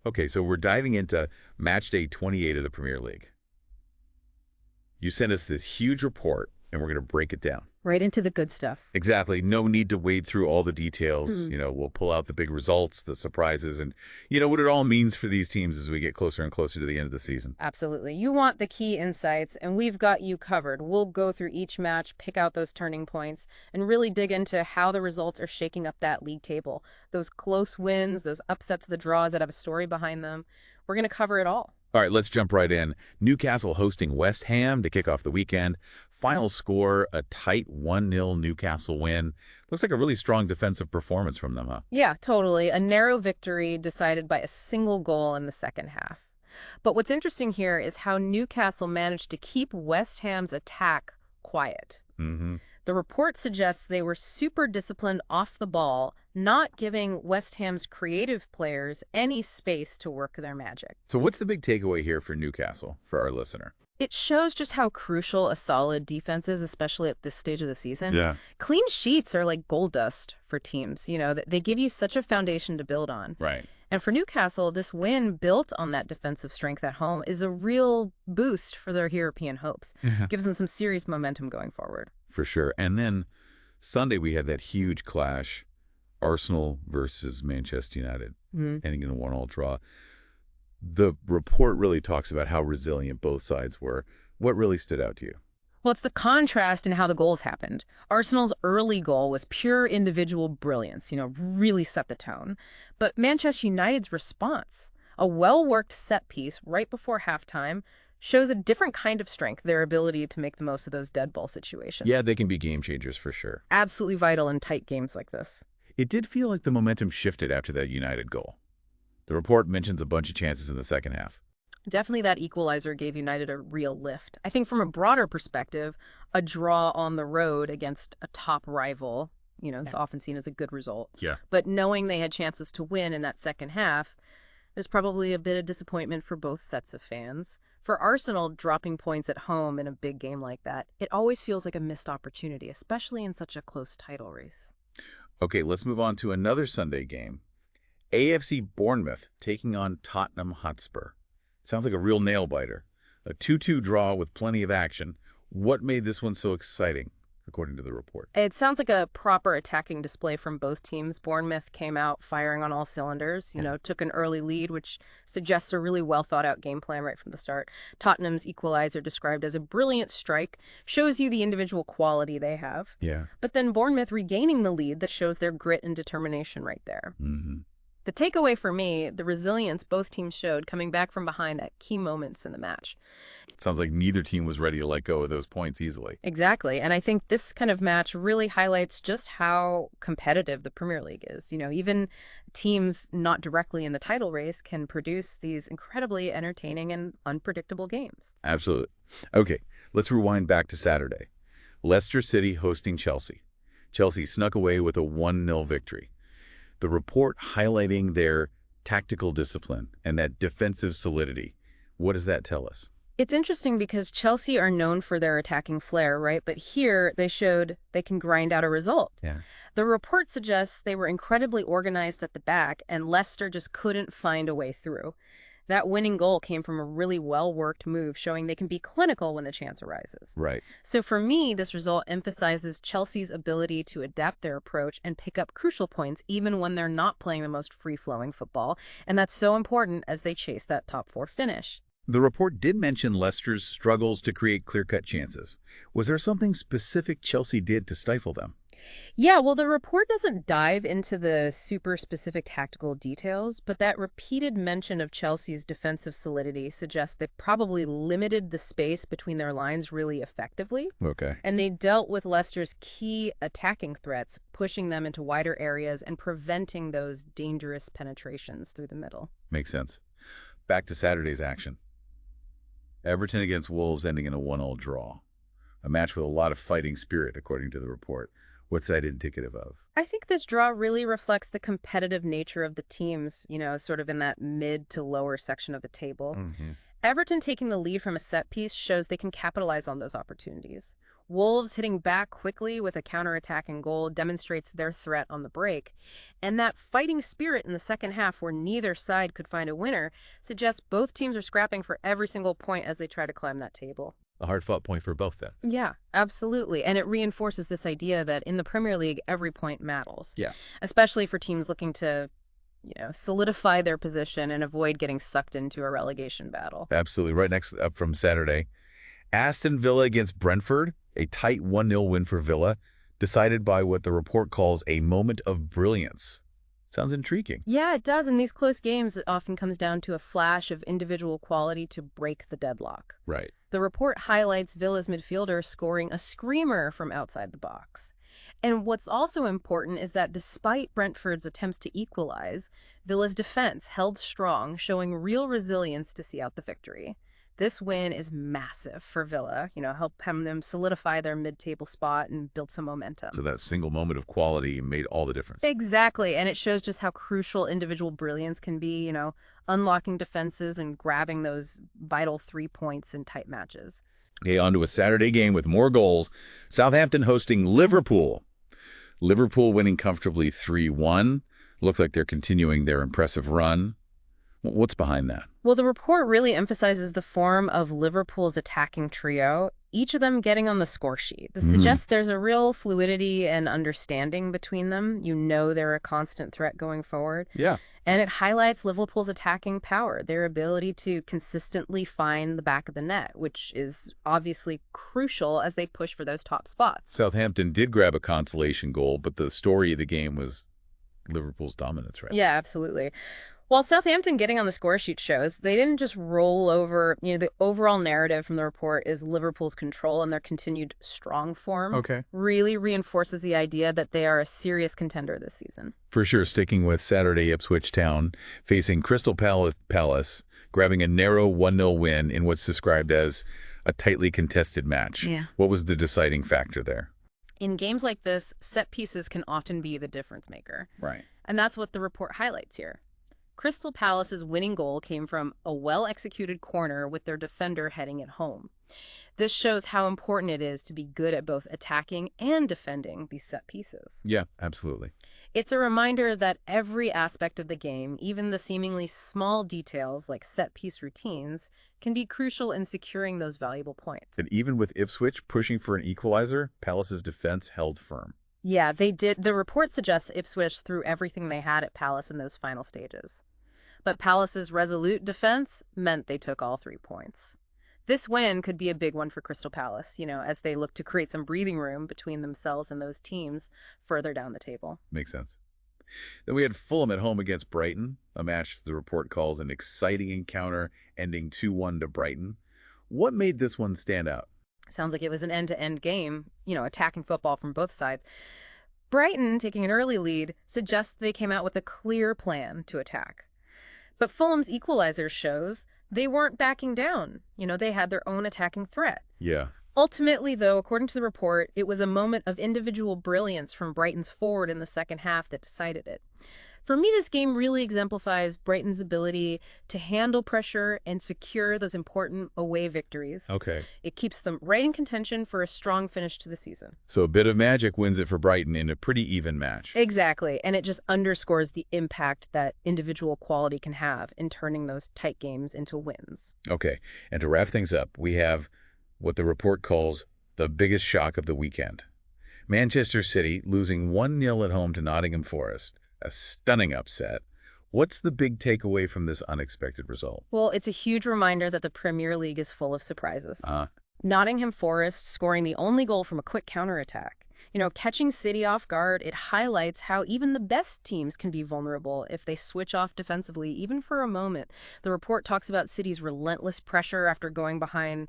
Okay, so we're diving into match day 28 of the Premier League. You sent us this huge report, and we're going to break it down. Right into the good stuff. Exactly. No need to wade through all the details. Hmm. We'll pull out the big results, the surprises, and what it all means for these teams as we get closer and closer to the end of the season. Absolutely. You want the key insights, and we've got you covered. We'll go through each match, pick out those turning points, and really dig into how the results are shaking up that league table. Those close wins, those upsets, the draws that have a story behind them. We're going to cover it all. All right, let's jump right in. Newcastle hosting West Ham to kick off the weekend. Final score, a tight 1-0 Newcastle win. Looks like a really strong defensive performance from them, huh? Yeah, totally. A narrow victory decided by a single goal in the second half. But what's interesting here is how Newcastle managed to keep West Ham's attack quiet. Mm-hmm. The report suggests they were super disciplined off the ball, not giving West Ham's creative players any space to work their magic. So what's the big takeaway here for Newcastle, for our listener? It shows just how crucial a solid defense is, especially at this stage of the season. Yeah. Clean sheets are like gold dust for teams. They give you such a foundation to build on. Right. And for Newcastle, this win built on that defensive strength at home is a real boost for their European hopes. Yeah. Gives them some serious momentum going forward. For sure. And then Sunday we had that huge clash, Arsenal versus Manchester United, ending in a 1-1 draw. The report really talks about how resilient both sides were. What really stood out to you? Well, it's the contrast in how the goals happened. Arsenal's early goal was pure individual brilliance, really set the tone. But Manchester United's response, a well-worked set piece right before halftime, shows a different kind of strength, their ability to make the most of those dead ball situations. Yeah, they can be game changers for sure. Absolutely vital in tight games like this. It did feel like the momentum shifted after that United goal. The report mentions a bunch of chances in the second half. Definitely that equalizer gave United a real lift. I think from a broader perspective, a draw on the road against a top rival, it's often seen as a good result. Yeah. But knowing they had chances to win in that second half, there's probably a bit of disappointment for both sets of fans. For Arsenal, dropping points at home in a big game like that, it always feels like a missed opportunity, especially in such a close title race. Okay, let's move on to another Sunday game. AFC Bournemouth taking on Tottenham Hotspur. Sounds like a real nail-biter. A 2-2 draw with plenty of action. What made this one so exciting, according to the report? It sounds like a proper attacking display from both teams. Bournemouth came out firing on all cylinders, took an early lead, which suggests a really well-thought-out game plan right from the start. Tottenham's equalizer, described as a brilliant strike, shows you the individual quality they have. Yeah. But then Bournemouth regaining the lead, that shows their grit and determination right there. Mm-hmm. The takeaway for me, the resilience both teams showed coming back from behind at key moments in the match. Sounds like neither team was ready to let go of those points easily. Exactly. And I think this kind of match really highlights just how competitive the Premier League is. Even teams not directly in the title race can produce these incredibly entertaining and unpredictable games. Absolutely. Okay, let's rewind back to Saturday. Leicester City hosting Chelsea. Chelsea snuck away with a 1-0 victory. The report highlighting their tactical discipline and that defensive solidity. What does that tell us? It's interesting because Chelsea are known for their attacking flair, right? But here they showed they can grind out a result. Yeah. The report suggests they were incredibly organized at the back and Leicester just couldn't find a way through. That winning goal came from a really well-worked move, showing they can be clinical when the chance arises. Right. So for me, this result emphasizes Chelsea's ability to adapt their approach and pick up crucial points even when they're not playing the most free-flowing football. And that's so important as they chase that top four finish. The report did mention Leicester's struggles to create clear-cut chances. Was there something specific Chelsea did to stifle them? Yeah, well, the report doesn't dive into the super specific tactical details, but that repeated mention of Chelsea's defensive solidity suggests they probably limited the space between their lines really effectively. Okay. And they dealt with Leicester's key attacking threats, pushing them into wider areas and preventing those dangerous penetrations through the middle. Makes sense. Back to Saturday's action. Everton against Wolves ending in a 1-1 draw. A match with a lot of fighting spirit, according to the report. What's that indicative of? I think this draw really reflects the competitive nature of the teams, sort of in that mid to lower section of the table. Mm-hmm. Everton taking the lead from a set piece shows they can capitalize on those opportunities. Wolves hitting back quickly with a counter-attacking goal demonstrates their threat on the break. And that fighting spirit in the second half where neither side could find a winner suggests both teams are scrapping for every single point as they try to climb that table. A hard-fought point for both then. Yeah, absolutely. And it reinforces this idea that in the Premier League, every point matters. Yeah. Especially for teams looking to, solidify their position and avoid getting sucked into a relegation battle. Absolutely. Right next up from Saturday, Aston Villa against Brentford, a tight 1-0 win for Villa, decided by what the report calls a moment of brilliance. Sounds intriguing. Yeah, it does. In these close games, it often comes down to a flash of individual quality to break the deadlock. Right. The report highlights Villa's midfielder scoring a screamer from outside the box. And what's also important is that despite Brentford's attempts to equalize, Villa's defense held strong, showing real resilience to see out the victory. This win is massive for Villa, helping them solidify their mid-table spot and build some momentum. So that single moment of quality made all the difference. Exactly, and it shows just how crucial individual brilliance can be, unlocking defenses and grabbing those vital 3 points in tight matches. Okay, on to a Saturday game with more goals. Southampton hosting Liverpool. Liverpool winning comfortably 3-1. Looks like they're continuing their impressive run. What's behind that? Well, the report really emphasizes the form of Liverpool's attacking trio, each of them getting on the score sheet. This suggests there's a real fluidity and understanding between them. They're a constant threat going forward. Yeah. And it highlights Liverpool's attacking power, their ability to consistently find the back of the net, which is obviously crucial as they push for those top spots. Southampton did grab a consolation goal, but the story of the game was Liverpool's dominance, right? Yeah, absolutely. While Southampton getting on the score sheet shows, they didn't just roll over. The overall narrative from the report is Liverpool's control and their continued strong form. Okay. Really reinforces the idea that they are a serious contender this season. For sure, sticking with Saturday, Ipswich Town facing Crystal Palace, grabbing a narrow 1-0 win in what's described as a tightly contested match. Yeah. What was the deciding factor there? In games like this, set pieces can often be the difference maker. Right. And that's what the report highlights here. Crystal Palace's winning goal came from a well-executed corner with their defender heading it home. This shows how important it is to be good at both attacking and defending these set pieces. Yeah, absolutely. It's a reminder that every aspect of the game, even the seemingly small details like set-piece routines, can be crucial in securing those valuable points. And even with Ipswich pushing for an equalizer, Palace's defense held firm. Yeah, they did. The report suggests Ipswich threw everything they had at Palace in those final stages. But Palace's resolute defense meant they took all 3 points. This win could be a big one for Crystal Palace, as they look to create some breathing room between themselves and those teams further down the table. Makes sense. Then we had Fulham at home against Brighton, a match the report calls an exciting encounter ending 2-1 to Brighton. What made this one stand out? Sounds like it was an end-to-end game, attacking football from both sides. Brighton, taking an early lead, suggests they came out with a clear plan to attack. But Fulham's equalizer shows they weren't backing down. They had their own attacking threat. Yeah. Ultimately, though, according to the report, it was a moment of individual brilliance from Brighton's forward in the second half that decided it. For me, this game really exemplifies Brighton's ability to handle pressure and secure those important away victories. Okay. It keeps them right in contention for a strong finish to the season. So a bit of magic wins it for Brighton in a pretty even match. Exactly. And it just underscores the impact that individual quality can have in turning those tight games into wins. Okay. And to wrap things up, we have what the report calls the biggest shock of the weekend. Manchester City losing 1-0 at home to Nottingham Forest. A stunning upset. What's the big takeaway from this unexpected result? Well, it's a huge reminder that the Premier League is full of surprises. Nottingham Forest scoring the only goal from a quick counterattack. Catching City off guard, it highlights how even the best teams can be vulnerable if they switch off defensively, even for a moment. The report talks about City's relentless pressure after going behind,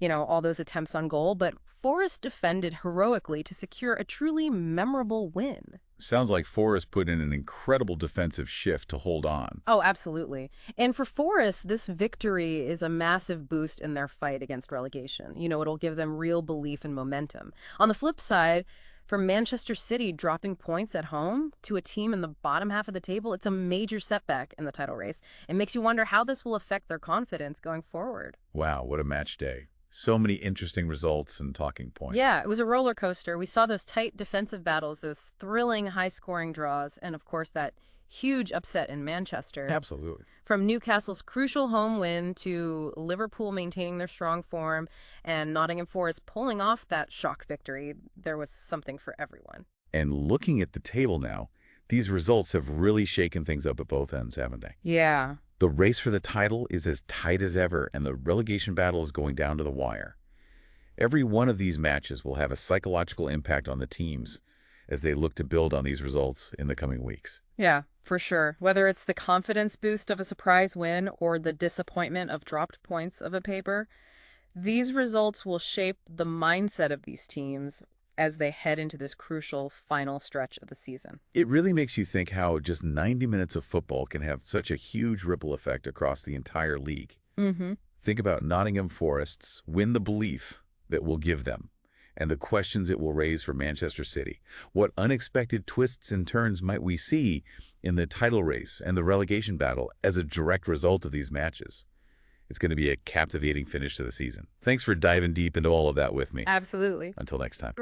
all those attempts on goal, but Forest defended heroically to secure a truly memorable win. Sounds like Forest put in an incredible defensive shift to hold on. Oh, absolutely. And for Forest, this victory is a massive boost in their fight against relegation. It'll give them real belief and momentum. On the flip side, for Manchester City dropping points at home to a team in the bottom half of the table, it's a major setback in the title race. It makes you wonder how this will affect their confidence going forward. Wow, what a match day. So many interesting results and talking points. Yeah, it was a roller coaster. We saw those tight defensive battles, those thrilling high-scoring draws, and of course that huge upset in Manchester. Absolutely. From Newcastle's crucial home win to Liverpool maintaining their strong form and Nottingham Forest pulling off that shock victory, there was something for everyone. And looking at the table now, these results have really shaken things up at both ends, haven't they? Yeah. The race for the title is as tight as ever, and the relegation battle is going down to the wire. Every one of these matches will have a psychological impact on the teams as they look to build on these results in the coming weeks. Yeah, for sure. Whether it's the confidence boost of a surprise win or the disappointment of dropped points of a paper, these results will shape the mindset of these teams as they head into this crucial final stretch of the season. It really makes you think how just 90 minutes of football can have such a huge ripple effect across the entire league. Mm-hmm. Think about Nottingham Forest's win the belief that will give them, and the questions it will raise for Manchester City. What unexpected twists and turns might we see in the title race and the relegation battle as a direct result of these matches? It's going to be a captivating finish to the season. Thanks for diving deep into all of that with me. Absolutely. Until next time.